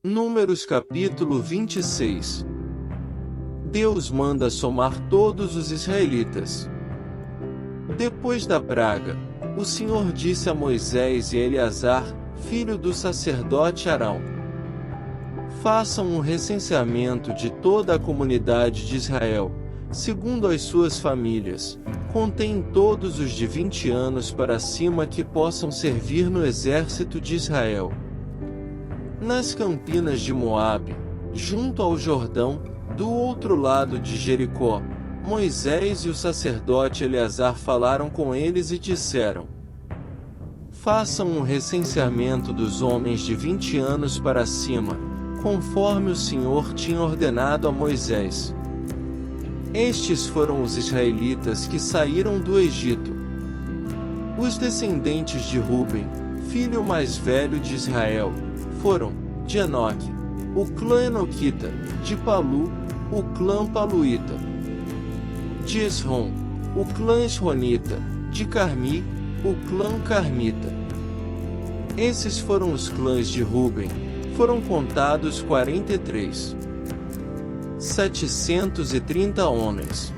Números capítulo 26. Deus manda somar todos os israelitas. Depois da praga, o Senhor disse a Moisés e a Eleazar, filho do sacerdote Arão: façam um recenseamento de toda a comunidade de Israel, segundo as suas famílias. Contém todos os de 20 anos para cima que possam servir no exército de Israel. Nas campinas de Moabe, junto ao Jordão, do outro lado de Jericó, Moisés e o sacerdote Eleazar falaram com eles e disseram: façam um recenseamento dos homens de 20 anos para cima, conforme o Senhor tinha ordenado a Moisés. Estes foram os israelitas que saíram do Egito. Os descendentes de Ruben, filho mais velho de Israel, foram, de Enoque, o clã Enoquita; de Palu, o clã Paluíta; de Esrom, o clã Esronita; de Carmi, o clã Carmita. Esses foram os clãs de Ruben. Foram contados 730 homens.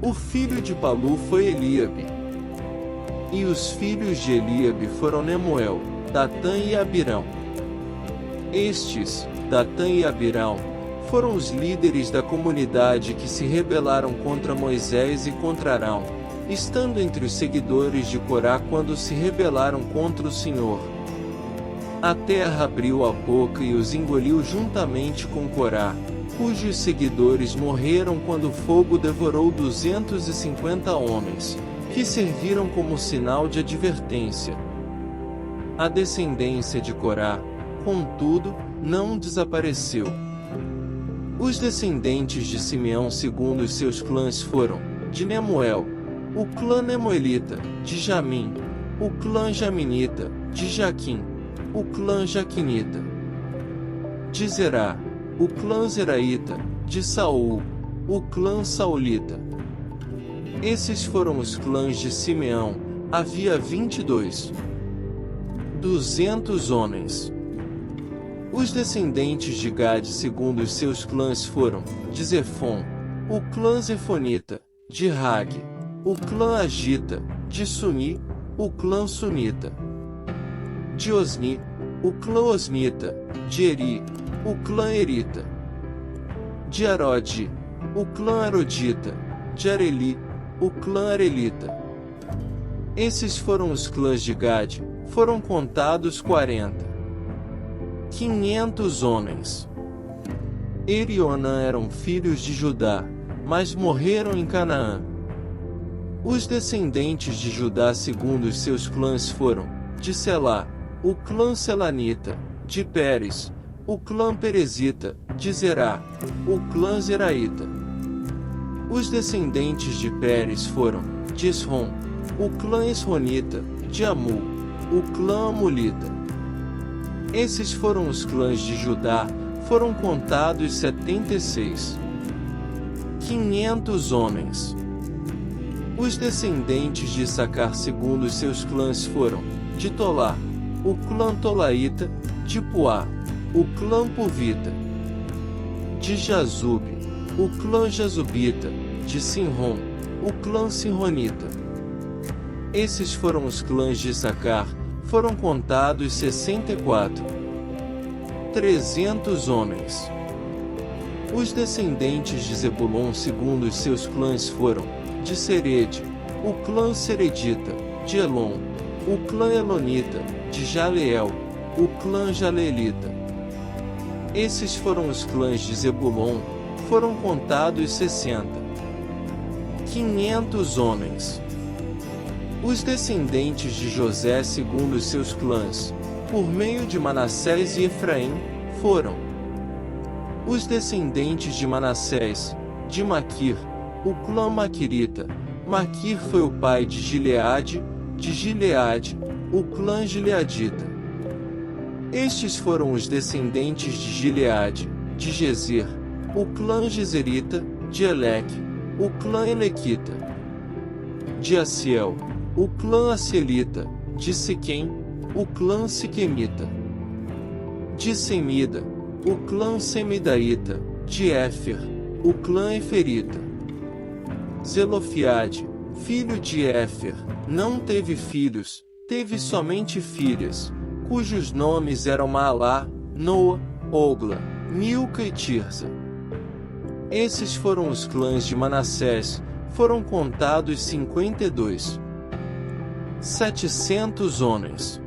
O filho de Palu foi Eliabe. E os filhos de Eliabe foram Nemuel, Datã e Abirão. Estes, Datã e Abirão, foram os líderes da comunidade que se rebelaram contra Moisés e contra Arão, estando entre os seguidores de Corá quando se rebelaram contra o Senhor. A terra abriu a boca e os engoliu juntamente com Corá, cujos seguidores morreram quando o fogo devorou 250 homens, que serviram como sinal de advertência. A descendência de Corá, contudo, não desapareceu. Os descendentes de Simeão segundo os seus clãs foram, de Nemuel, o clã Nemuelita; de Jamim, o clã Jaminita; de Jaquim, o clã Jaquinita; de Zerá, o clã Zeraíta; de Saul, o clã Saulita. Esses foram os clãs de Simeão. Havia 200 homens. Os descendentes de Gade segundo os seus clãs foram, de Zefon, o clã Zefonita; de Rag, o clã Agita; de Suni, o clã Sunita; de Osni, o clã Osnita; de Eri, o clã Erita; de Arode, o clã Arodita; de Areli, o clã Arelita. Esses foram os clãs de Gade. Foram contados 500 homens. Er e Onã eram filhos de Judá, mas morreram em Canaã. Os descendentes de Judá segundo os seus clãs foram, de Selá, o clã Selanita; de Pérez, o clã Perezita; de Zerá, o clã Zeraíta. Os descendentes de Pérez foram, de Esrom, o clã Esronita; de Amul, o clã Amulita. Esses foram os clãs de Judá. Foram contados 76. 500 homens. Os descendentes de Issacar segundo os seus clãs foram, de Tolá, o clã Tolaíta; de Puá, o clã Puvita; de Jazube, o clã Jazubita; de Sinrom, o clã Sinronita. Esses foram os clãs de Issacar. Foram contados 64. 300 homens. Os descendentes de Zebulon segundo os seus clãs foram, de Serede, o clã Seredita; de Elon, o clã Elonita; de Jaleel, o clã Jaleelita. Esses foram os clãs de Zebulon. Foram contados 60. 500 homens. Os descendentes de José segundo os seus clãs, por meio de Manassés e Efraim, foram: os descendentes de Manassés, de Maquir, o clã Maquirita; Maquir foi o pai de Gileade; de Gileade, o clã Gileadita. Estes foram os descendentes de Gileade, de Gezer, o clã Gezerita; de Eleque, o clã Elequita; de Aciel, o clã Acielita; de Siquém, o clã Siquemita; de Semida, o clã Semidaíta; de Éfer, o clã Eferita. Zelofiade, filho de Éfer, não teve filhos, teve somente filhas, cujos nomes eram Maalá, Noa, Ogla, Milca e Tirza. Esses foram os clãs de Manassés, foram contados 52. 700 homens.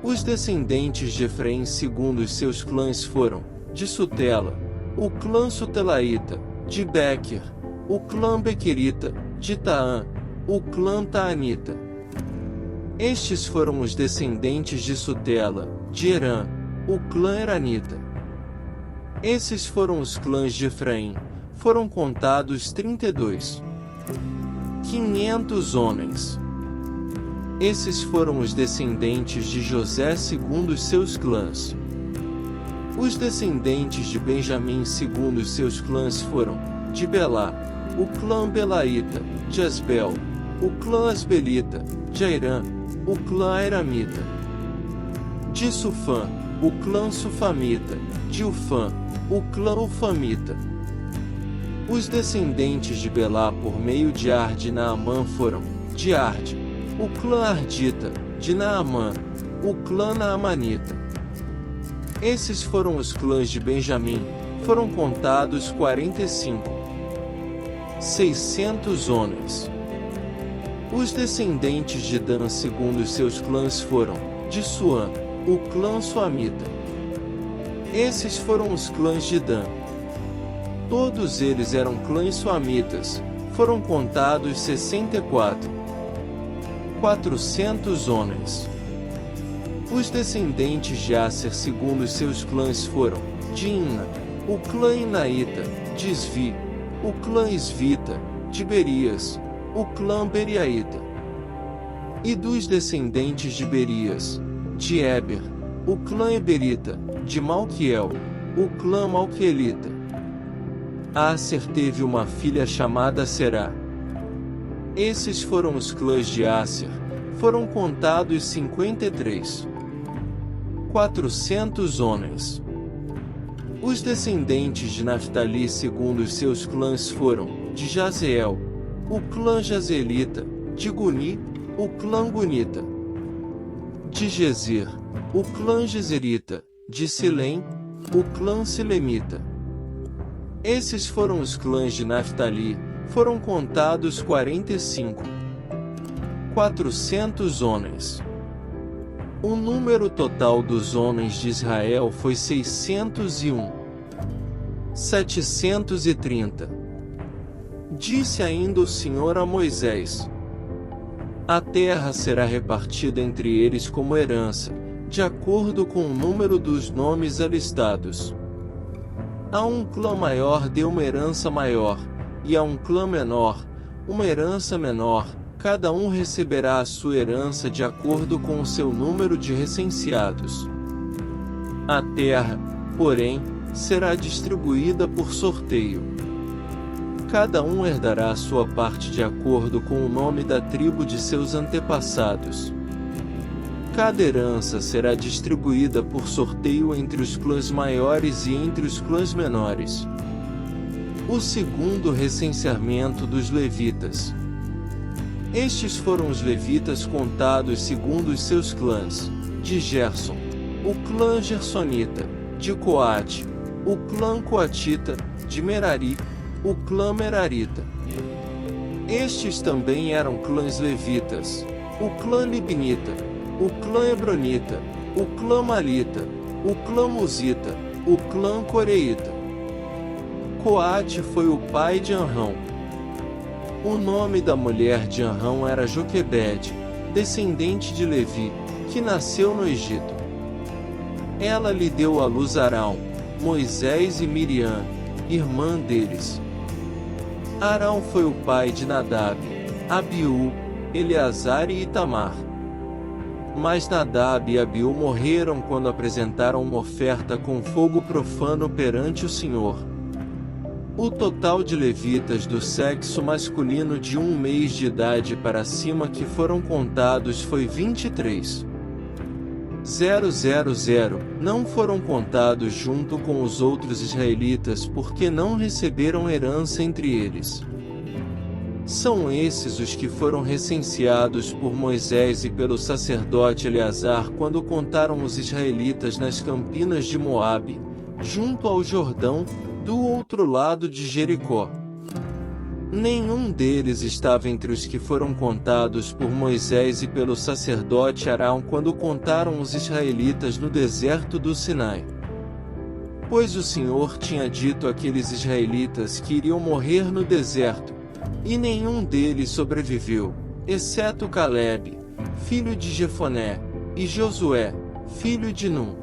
Os descendentes de Efraim segundo os seus clãs foram: de Sutela, o clã Sutelaíta; de Bequer, o clã Bequerita; de Taã, o clã Taanita. Estes foram os descendentes de Sutela; de Herã, o clã Eranita. Esses foram os clãs de Efraim, foram contados 32. 500 homens. Esses foram os descendentes de José segundo os seus clãs. Os descendentes de Benjamim segundo os seus clãs foram: de Belá, o clã Belaíta; de Asbel, o clã Asbelita; de Airã, o clã Airamita; de Sufã, o clã Sufamita; de Ufã, o clã Ufamita. Os descendentes de Belá por meio de Arde e Naamã foram: de Arde, o clã Ardita; de Naamã, o clã Naamanita. Esses foram os clãs de Benjamim, foram contados 45. 600 homens. Os descendentes de Dan segundo os seus clãs foram: de Suã, o clã Suamita. Esses foram os clãs de Dan. Todos eles eram clãs suamitas, foram contados 64. 400 homens. Os descendentes de Asser segundo os seus clãs foram: de Imna, o clã Inaíta; de Isvi, o clã Isvita; de Berias, o clã Beriaíta. E dos descendentes de Berias: de Eber, o clã Eberita; de Malquiel, o clã Malquielita. Asser teve uma filha chamada Será. Esses foram os clãs de Asser, foram contados 53. 400 homens. Os descendentes de Naftali segundo os seus clãs foram: de Jazeel, o clã Jazeelita; de Guni, o clã Gunita; de Gezer, o clã Gezerita; de Silém, o clã Silemita. Esses foram os clãs de Naftali, foram contados 45. 400 homens. O número total dos homens de Israel foi 601. 730. Disse ainda o Senhor a Moisés: a terra será repartida entre eles como herança, de acordo com o número dos nomes alistados. A um clã maior dê uma herança maior, e a um clã menor, uma herança menor. Cada um receberá a sua herança de acordo com o seu número de recenseados. A terra, porém, será distribuída por sorteio. Cada um herdará a sua parte de acordo com o nome da tribo de seus antepassados. Cada herança será distribuída por sorteio entre os clãs maiores e entre os clãs menores. O segundo recenseamento dos levitas. Estes foram os levitas contados segundo os seus clãs: de Gerson, o clã Gersonita; de Coate, o clã Coatita; de Merari, o clã Merarita. Estes também eram clãs levitas: o clã Libnita, o clã Hebronita, o clã Malita, o clã Musita, o clã Coreita. Coate foi o pai de Anrão. O nome da mulher de Anrão era Joquebede, descendente de Levi, que nasceu no Egito. Ela lhe deu à luz Arão, Moisés e Miriam, irmã deles. Arão foi o pai de Nadab, Abiú, Eleazar e Itamar. Mas Nadab e Abiú morreram quando apresentaram uma oferta com fogo profano perante o Senhor. O total de levitas do sexo masculino de 1 mês de idade para cima que foram contados foi 23. não foram contados junto com os outros israelitas porque não receberam herança entre eles. São esses os que foram recenseados por Moisés e pelo sacerdote Eleazar quando contaram os israelitas nas campinas de Moabe, junto ao Jordão, do outro lado de Jericó. Nenhum deles estava entre os que foram contados por Moisés e pelo sacerdote Arão quando contaram os israelitas no deserto do Sinai. Pois o Senhor tinha dito àqueles israelitas que iriam morrer no deserto, e nenhum deles sobreviveu, exceto Calebe, filho de Jefoné, e Josué, filho de Nun.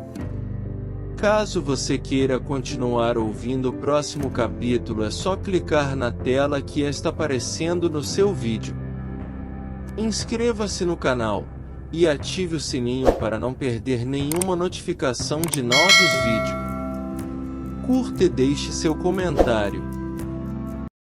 Caso você queira continuar ouvindo o próximo capítulo, é só clicar na tela que está aparecendo no seu vídeo. Inscreva-se no canal e ative o sininho para não perder nenhuma notificação de novos vídeos. Curta e deixe seu comentário.